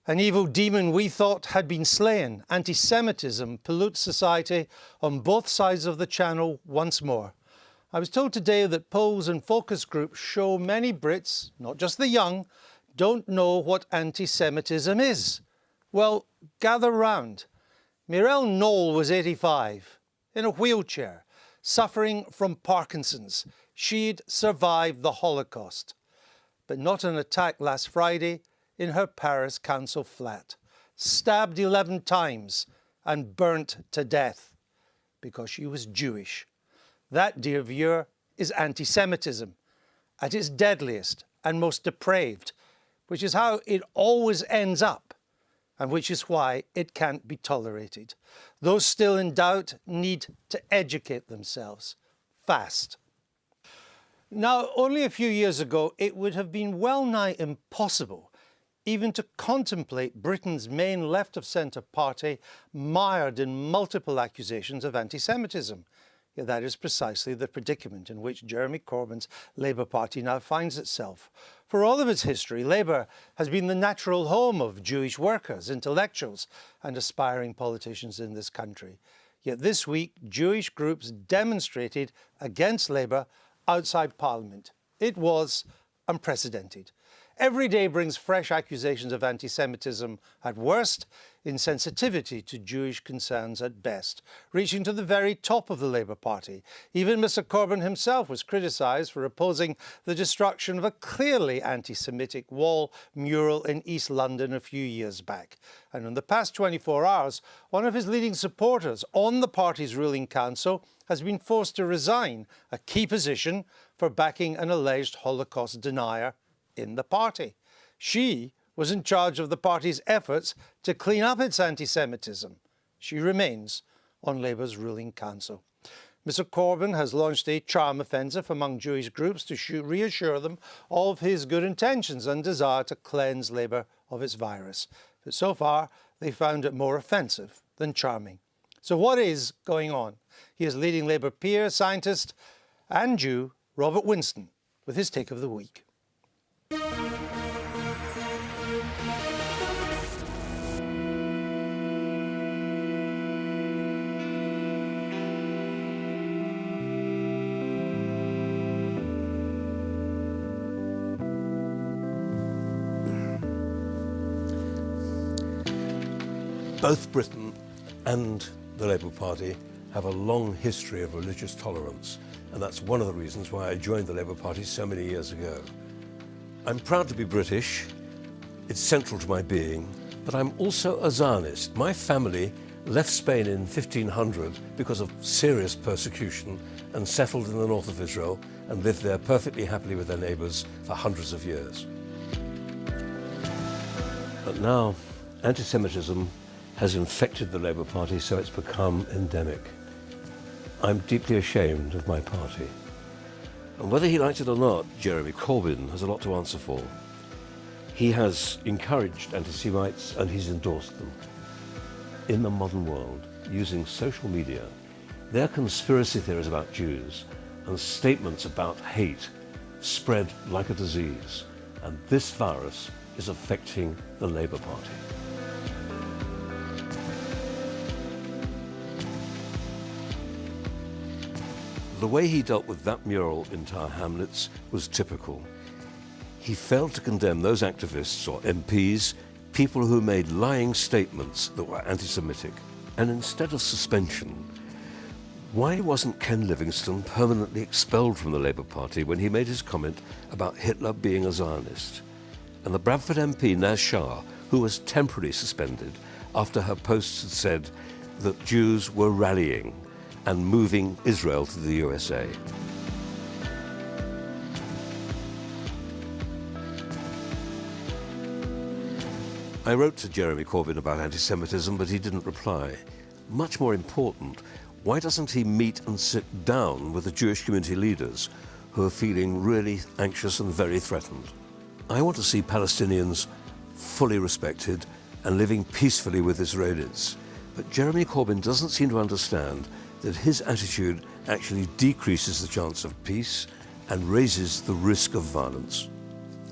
An evil demon we thought had been slain. Anti-Semitism pollutes society on both sides of the channel once more. I was told today that polls and focus groups show many Brits, not just the young, don't know what anti-Semitism is. Well, gather round. Mireille Knoll was 85, in a wheelchair, suffering from Parkinson's. She'd survived the Holocaust, but not an attack last Friday in her Paris council flat. Stabbed 11 times and burnt to death because she was Jewish. That, dear viewer, is anti-Semitism at its deadliest and most depraved, which is how it always ends up, and which is why it can't be tolerated. Those still in doubt need to educate themselves fast. Now, only a few years ago, it would have been well nigh impossible even to contemplate Britain's main left-of-centre party mired in multiple accusations of anti-Semitism. Yet that is precisely the predicament in which Jeremy Corbyn's Labour Party now finds itself. For all of its history, Labour has been the natural home of Jewish workers, intellectuals and aspiring politicians in this country. Yet this week, Jewish groups demonstrated against Labour outside Parliament. It was unprecedented. Every day brings fresh accusations of anti-Semitism at worst, insensitivity to Jewish concerns at best, reaching to the very top of the Labour Party. Even Mr Corbyn himself was criticised for opposing the destruction of a clearly anti-Semitic wall mural in East London a few years back. And in the past 24 hours, one of his leading supporters on the party's ruling council has been forced to resign, a key position for backing an alleged Holocaust denier in the party. She was in charge of the party's efforts to clean up its anti-Semitism. She remains on Labour's ruling council. Mr Corbyn has launched a charm offensive among Jewish groups to reassure them of his good intentions and desire to cleanse Labour of its virus. But so far, they found it more offensive than charming. So what is going on? Here's leading Labour peer, scientist and Jew Robert Winston with his take of the week. Both Britain and the Labour Party have a long history of religious tolerance, and that's one of the reasons why I joined the Labour Party so many years ago. I'm proud to be British, it's central to my being, but I'm also a Zionist. My family left Spain in 1500 because of serious persecution and settled in the north of Israel and lived there perfectly happily with their neighbours for hundreds of years. But now, anti-Semitism has infected the Labour Party, so it's become endemic. I'm deeply ashamed of my party. And whether he likes it or not, Jeremy Corbyn has a lot to answer for. He has encouraged anti-Semites and he's endorsed them. In the modern world, using social media, there are conspiracy theories about Jews and statements about hate spread like a disease. And this virus is affecting the Labour Party. The way he dealt with that mural in Tower Hamlets was typical. He failed to condemn those activists or MPs, people who made lying statements that were anti-Semitic. And instead of suspension, why wasn't Ken Livingstone permanently expelled from the Labour Party when he made his comment about Hitler being a Zionist? And the Bradford MP Naz Shah, who was temporarily suspended after her posts had said that Jews were rallying and moving Israel to the USA. I wrote to Jeremy Corbyn about anti-Semitism, but he didn't reply. Much more important, why doesn't he meet and sit down with the Jewish community leaders who are feeling really anxious and very threatened? I want to see Palestinians fully respected and living peacefully with Israelis. But Jeremy Corbyn doesn't seem to understand that his attitude actually decreases the chance of peace and raises the risk of violence.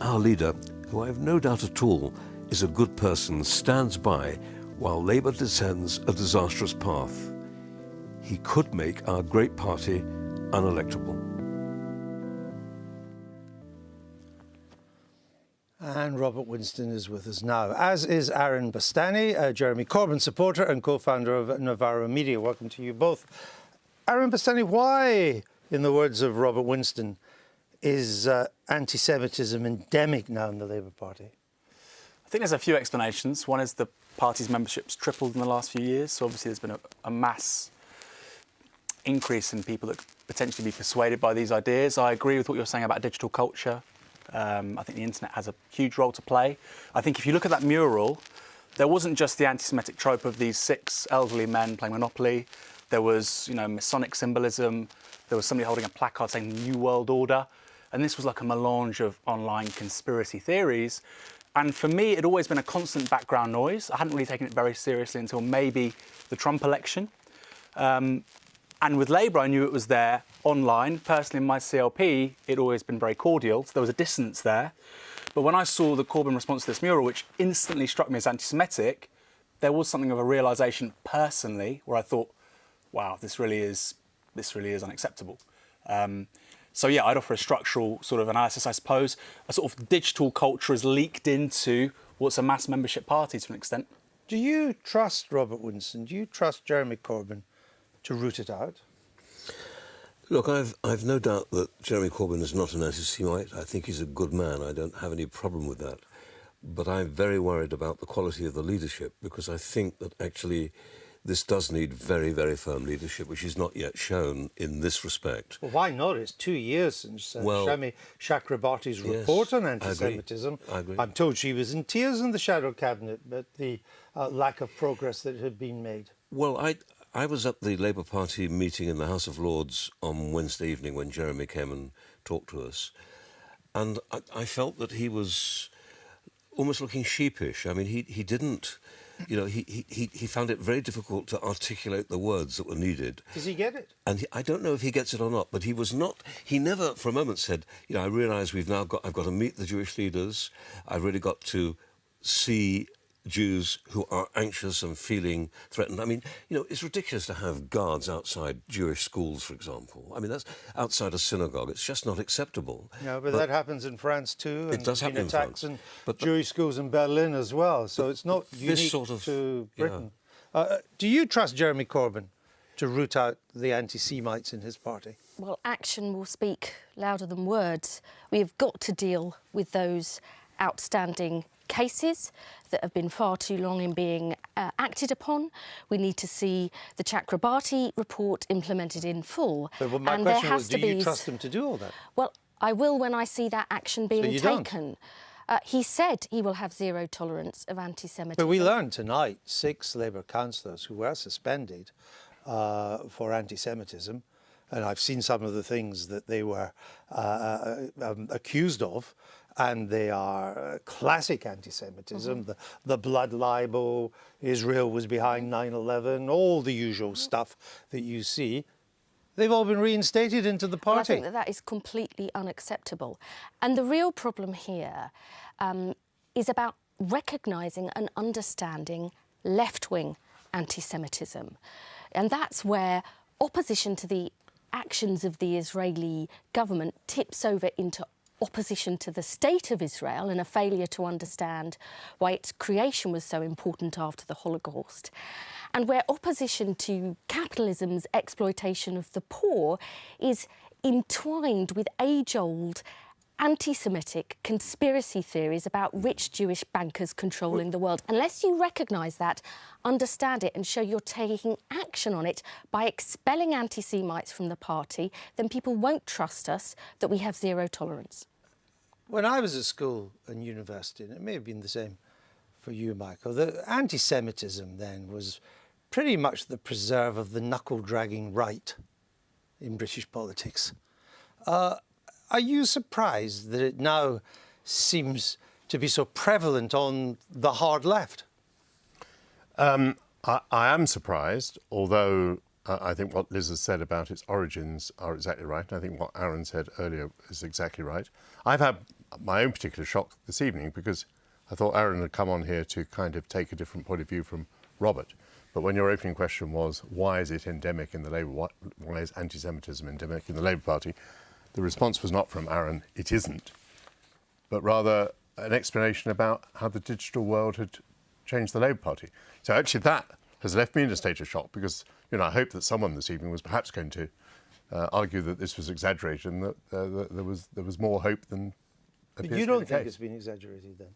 Our leader, who I have no doubt at all is a good person stands by while Labour descends a disastrous path. He could make our great party unelectable. And Robert Winston is with us now, as is Aaron Bastani, a Jeremy Corbyn supporter and co-founder of Navarro Media. Welcome to you both. Aaron Bastani, why, in the words of Robert Winston, is anti-Semitism endemic now in the Labour Party? I think there's a few explanations. One is the party's membership's tripled in the last few years, so obviously there's been a mass increase in people that could potentially be persuaded by these ideas. I agree with what you're saying about digital culture. I think the internet has a huge role to play. I think if you look at that mural, there wasn't just the anti-Semitic trope of these 6 elderly men playing Monopoly. There was, Masonic symbolism. There was somebody holding a placard saying New World Order. And this was like a melange of online conspiracy theories. And for me, it had always been a constant background noise. I hadn't really taken it very seriously until maybe the Trump election. And with Labour, I knew it was there online. Personally, in my CLP, it'd always been very cordial, so there was a dissonance there. But when I saw the Corbyn response to this mural, which instantly struck me as anti-Semitic, there was something of a realisation personally where I thought, wow, this really is unacceptable. So yeah, I'd offer a structural sort of analysis, I suppose. A sort of digital culture has leaked into what's a mass membership party to an extent. Do you trust Robert Winston? Do you trust Jeremy Corbyn to root it out? Look, I've no doubt that Jeremy Corbyn is not an anti-Semite. I think he's a good man. I don't have any problem with that. But I'm very worried about the quality of the leadership, because I think that actually this does need very, very firm leadership, which is not yet shown in this respect. Well, why not? It's 2 years since Shami Chakrabarty's report on anti-Semitism. I agree. I'm told she was in tears in the shadow cabinet at the lack of progress that had been made. Well, I was at the Labour Party meeting in the House of Lords on Wednesday evening when Jeremy came and talked to us, and I felt that he was almost looking sheepish. I mean, he didn't... he found it very difficult to articulate the words that were needed. Does he get it? And I don't know if he gets it or not, but he never for a moment said, I realise I've got to meet the Jewish leaders, I've really got to see Jews who are anxious and feeling threatened. I mean, it's ridiculous to have guards outside Jewish schools, for example. I mean, that's outside a synagogue. It's just not acceptable. No, but that happens in France too. It does happen in France. And Jewish schools in Berlin as well. So it's not unique to Britain. Yeah. Do you trust Jeremy Corbyn to root out the anti-Semites in his party? Well, action will speak louder than words. We have got to deal with those outstanding cases that have been far too long in being acted upon. We need to see the Chakrabarty report implemented in full. But my question was, do you trust him to do all that? Well, I will when I see that action being taken. He said he will have zero tolerance of anti-Semitism. But we learned tonight 6 Labour councillors who were suspended for anti-Semitism, and I've seen some of the things that they were accused of, and they are classic anti-Semitism, the blood libel, Israel was behind 9/11, all the usual stuff that you see. They've all been reinstated into the party. Well, I think that is completely unacceptable. And the real problem here is about recognising and understanding left-wing anti-Semitism. And that's where opposition to the actions of the Israeli government tips over into opposition to the state of Israel and a failure to understand why its creation was so important after the Holocaust, and where opposition to capitalism's exploitation of the poor is entwined with age-old anti-Semitic conspiracy theories about rich Jewish bankers controlling the world. Unless you recognise that, understand it and show you're taking action on it by expelling anti-Semites from the party, then people won't trust us that we have zero tolerance. When I was at school and university, and it may have been the same for you, Michael, the anti-Semitism then was pretty much the preserve of the knuckle-dragging right in British politics. Are you surprised that it now seems to be so prevalent on the hard left? I am surprised, although I think what Liz has said about its origins are exactly right. I think what Aaron said earlier is exactly right. I've had my own particular shock this evening because I thought Aaron had come on here to kind of take a different point of view from Robert. But when your opening question was, why is it endemic in the Labour, why is anti-Semitism endemic in the Labour Party? The response was not from Aaron, it isn't, but rather an explanation about how the digital world had changed the Labour Party. So actually that has left me in a state of shock because, you know, I hope that someone this evening was perhaps going to argue that this was exaggerated and that there was more hope than appears But you to be don't the think case. it's been exaggerated then?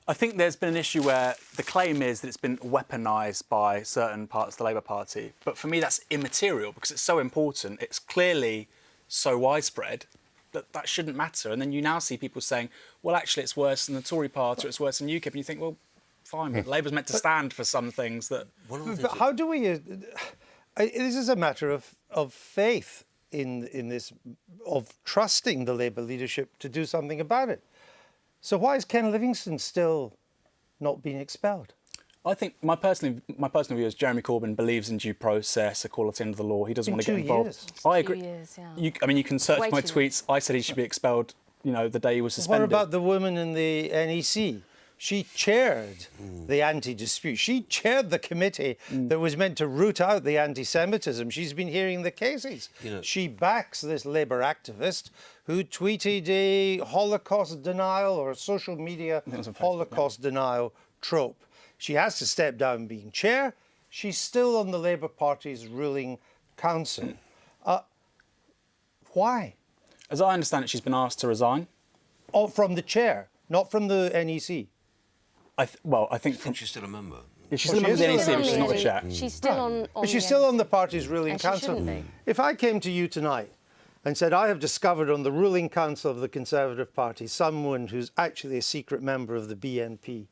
I think there's been an issue where the claim is that it's been weaponised by certain parts of the Labour Party. But for me, that's immaterial because it's so important. It's clearly so widespread that that shouldn't matter. And then you now see people saying, well, actually, it's worse than the Tory party, or it's worse than UKIP. And you think, well, fine, but Labour's meant to stand for some things that... But how do we... this is a matter of faith in this, of trusting the Labour leadership to do something about it. So why is Ken Livingstone still not being expelled? I think my personal view is Jeremy Corbyn believes in due process, equality under the law. He doesn't want to get involved. Years. I agree. 2 years, yeah. I mean, you can search Way my too tweets. I said he should be expelled, you know, the day he was suspended. What about the woman in the NEC? She chaired the anti-dispute. She chaired the committee that was meant to root out the anti-Semitism. She's been hearing the cases. You know, she backs this Labour activist who tweeted a Holocaust denial or a social media Holocaust denial trope. She has to step down being chair. She's still on the Labour Party's ruling council. Why? As I understand it, she's been asked to resign. Oh, from the chair, not from the NEC. I think I think she's still a member. she's still a member of the NEC, but she's not the chair. She's still on But she's the still on NEC. the party's ruling And she council. shouldn't be. If I came to you tonight and said, I have discovered on the ruling council of the Conservative Party someone who's actually a secret member of the BNP,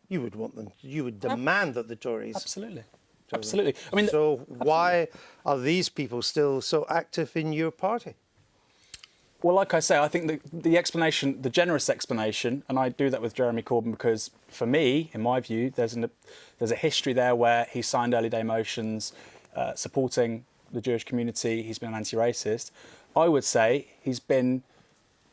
you would want them, you would demand that the Tories... Absolutely. Absolutely. I mean, so why are these people still so active in your party? well, like I say, I think the explanation, the generous explanation, and I do that with Jeremy Corbyn because, for me, in my view, there's a history there where he signed early day motions supporting the Jewish community. He's been an anti-racist. I would say he's been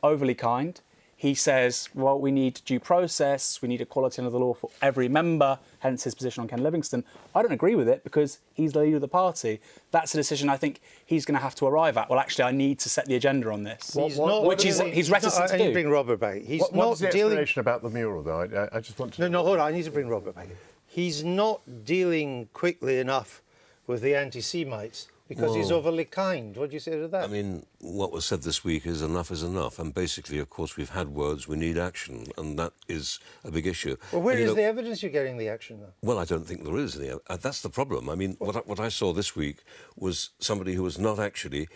overly kind. He says, well, we need due process, we need equality under the law for every member, hence his position on Ken Livingstone. I don't agree with it because he's the leader of the party. That's a decision I think he's going to have to arrive at. Well, actually, I need to set the agenda on this, which he's reticent to do. I need to bring Robert back. He's What not is the dealing... explanation about the mural, though? I just want to... No, hold on. I need to bring Robert back. He's not dealing quickly enough with the anti-Semites because he's overly kind. What do you say to that? I mean, what was said this week is enough, and basically, of course, we've had words, we need action, and that is a big issue. Well, where And, is the evidence you're getting the action now? Well, I don't think there is any. That's the problem. I mean, what I saw this week was somebody who was not actually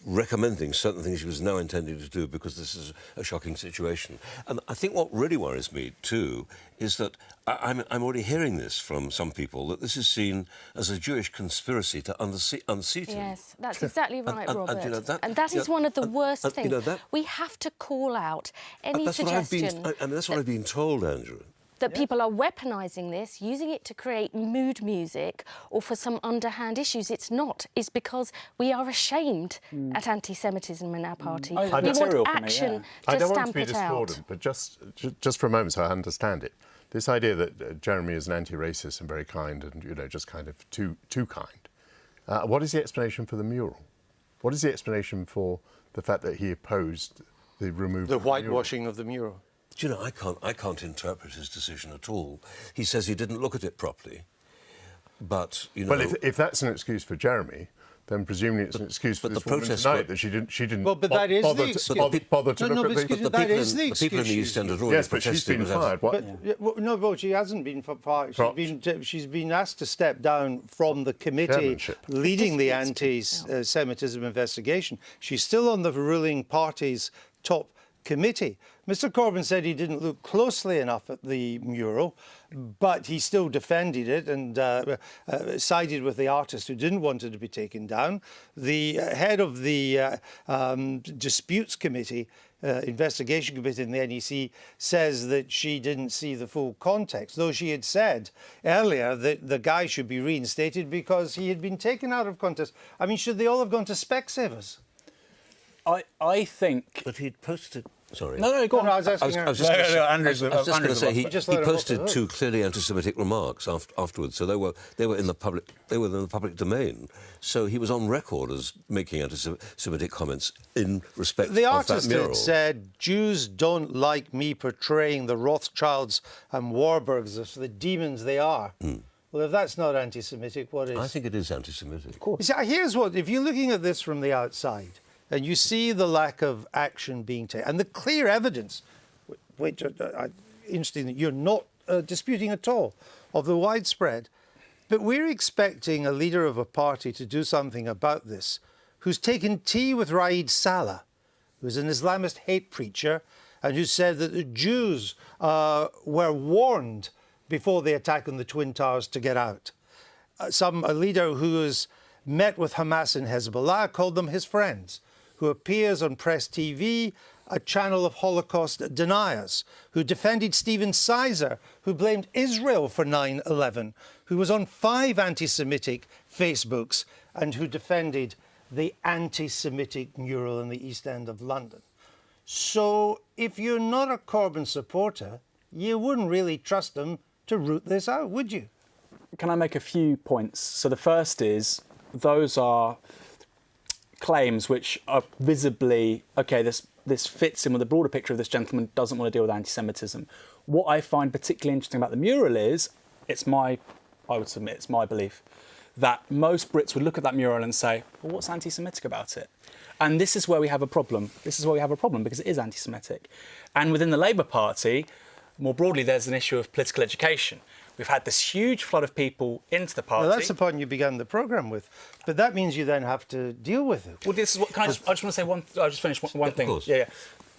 recommending certain things she was now intending to do because this is a shocking situation. And I think what really worries me, too, is that I'm already hearing this from some people, that this is seen as a Jewish conspiracy to unseat him. Yes, that's exactly right, Robert. you know, that is one of the worst things. You know, we have to call out any that's suggestion that's what I've been told, Andrew. that people are weaponising this, using it to create mood music or for some underhand issues. It's not. It's because we are ashamed at anti-Semitism in our party. We Material want for me, action yeah. to I don't want to stamp be it out. discordant, but just for a moment so I understand it. This idea that Jeremy is an anti-racist and very kind and, you know, just kind of too kind. What is the explanation for the mural? What is the explanation for the fact that he opposed the removal The of the mural? whitewashing of the mural. Do you know, I can't interpret his decision at all. He says he didn't look at it properly. But, you know... Well, if that's an excuse for Jeremy, then presumably it's an excuse for but this the woman protest tonight group- that she didn't Well, but that is the bother excuse. bother to No, look but at excuse the... me, that is the the people in the excuse East End had already Yes, but she's protested. been fired. What? No, but she hasn't been fired. She's been asked to step down from the committee Chairmanship. leading the anti-Semitism investigation. She's still on the ruling party's top committee. Mr. Corbyn said he didn't look closely enough at the mural, but he still defended it and sided with the artist who didn't want it to be taken down. The head of the disputes committee, investigation committee in the NEC, says that she didn't see the full context, though she had said earlier that the guy should be reinstated because he had been taken out of context. I mean, should they all have gone to Specsavers? I think... But he'd posted Sorry. No, go on. No, I was asking I was her. just going to say he Just let her off the posted hook. 2 clearly anti-Semitic remarks afterwards, so they were in the public domain. So he was on record as making anti-Semitic comments in respect The of artist that mural. had said, Jews don't like me portraying the Rothschilds and Warburgs as the demons they are. Well, if that's not anti-Semitic, what is? I think it is anti-Semitic. You see, here's what, if you're looking at this from the outside and you see the lack of action being taken and the clear evidence, which interesting that you're not disputing at all, of the widespread, but we're expecting a leader of a party to do something about this who's taken tea with Raed Salah, who's an Islamist hate preacher and who said that the Jews were warned before the attack on the Twin Towers to get out. A leader who has met with Hamas and Hezbollah, called them his friends, who appears on Press TV, a channel of Holocaust deniers, who defended Stephen Sizer, who blamed Israel for 9/11, who was on 5 anti-Semitic Facebooks and who defended the anti-Semitic mural in the East End of London. So if you're not a Corbyn supporter, you wouldn't really trust them to root this out, would you? Can I make a few points? So the first is, those are claims which are visibly, OK, this fits in with the broader picture of this gentleman doesn't want to deal with anti-Semitism. What I find particularly interesting about the mural is, I would submit, it's my belief, that most Brits would look at that mural and say, well, what's anti-Semitic about it? And this is where we have a problem. This is where we have a problem, because it is anti-Semitic. And within the Labour Party, more broadly, there's an issue of political education. We've had this huge flood of people into the party. Well, that's the point you began the programme with. But that means you then have to deal with it. Well, this is what. I just want to say one. I'll just finish one thing. Of course. Yeah.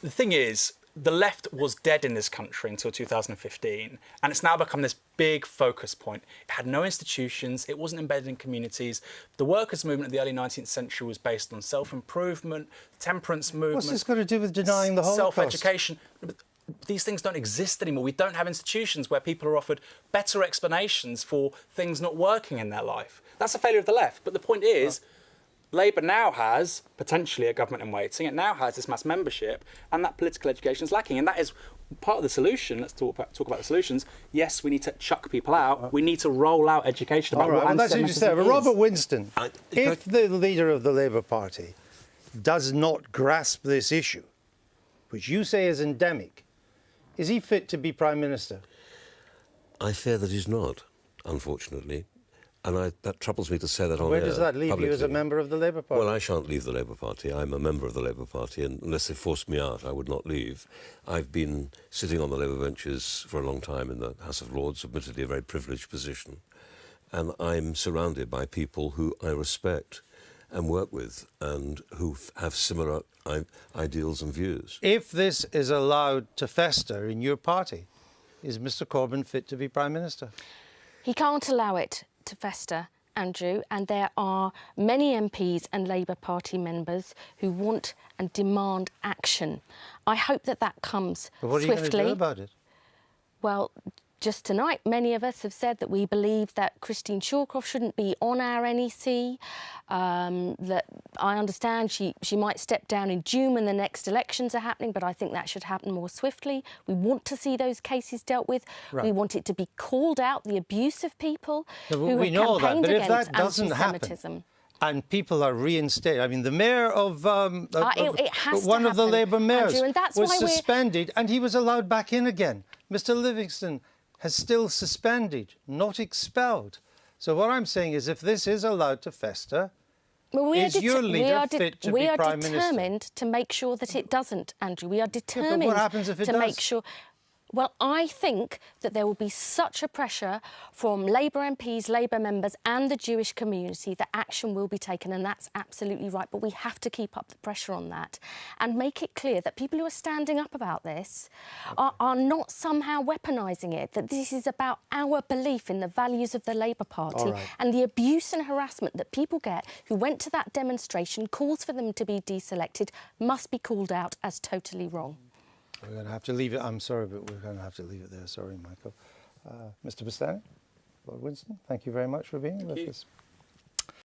The thing is, the left was dead in this country until 2015, and it's now become this big focus point. It had no institutions. It wasn't embedded in communities. The workers' movement of the early 19th century was based on self-improvement, temperance movement. What's this got to do with denying the Holocaust? Self-education. These things don't exist anymore. We don't have institutions where people are offered better explanations for things not working in their life. That's a failure of the left. But the point is, Labour now has, potentially, a government in waiting. It now has this mass membership, and that political education is lacking. And that is part of the solution. Let's talk about the solutions. Yes, we need to chuck people out. We need to roll out education about what that's anti-Semitism interesting. is. Robert Winston, if the leader of the Labour Party does not grasp this issue, which you say is endemic, is he fit to be Prime Minister? I fear that he's not, unfortunately. And that troubles me to say that on Where air does that leave publicly. you as a member of the Labour Party? Well, I shan't leave the Labour Party. I'm a member of the Labour Party, and unless they forced me out, I would not leave. I've been sitting on the Labour benches for a long time in the House of Lords, admittedly a very privileged position, and I'm surrounded by people who I respect and work with and who have similar ideals and views. If this is allowed to fester in your party, is Mr Corbyn fit to be Prime Minister? He can't allow it to fester, Andrew, and there are many MPs and Labour Party members who want and demand action. I hope that comes But what are swiftly. you going to do about it? Well, just tonight, many of us have said that we believe that Christine Shawcroft shouldn't be on our NEC, that I understand she might step down in June when the next elections are happening, but I think that should happen more swiftly. We want to see those cases dealt with. Right. We want it to be called out, the abuse of people who we have know that, campaigned but if against that doesn't anti-Semitism. happen, and people are reinstated. I mean, the mayor of it has to one of the happen, Labour mayors Andrew, and that's was why we're- suspended, and he was allowed back in again. Mr Livingston has still suspended, not expelled. So what I'm saying is, if this is allowed to fester, Well, is your leader fit to be Prime Minister? We are determined to make sure that it doesn't, Andrew. We are determined what happens if it to does? make sure. Well, I think that there will be such a pressure from Labour MPs, Labour members and the Jewish community that action will be taken, and that's absolutely right. But we have to keep up the pressure on that and make it clear that people who are standing up about this are not somehow weaponising it, that this is about our belief in the values of the Labour Party. right. And the abuse and harassment that people get who went to that demonstration, calls for them to be deselected, must be called out as totally wrong. We're going to have to leave it. I'm sorry, but we're going to have to leave it there. Sorry, Michael. Mr Bastani, Lord Winston, thank you very much for being with us.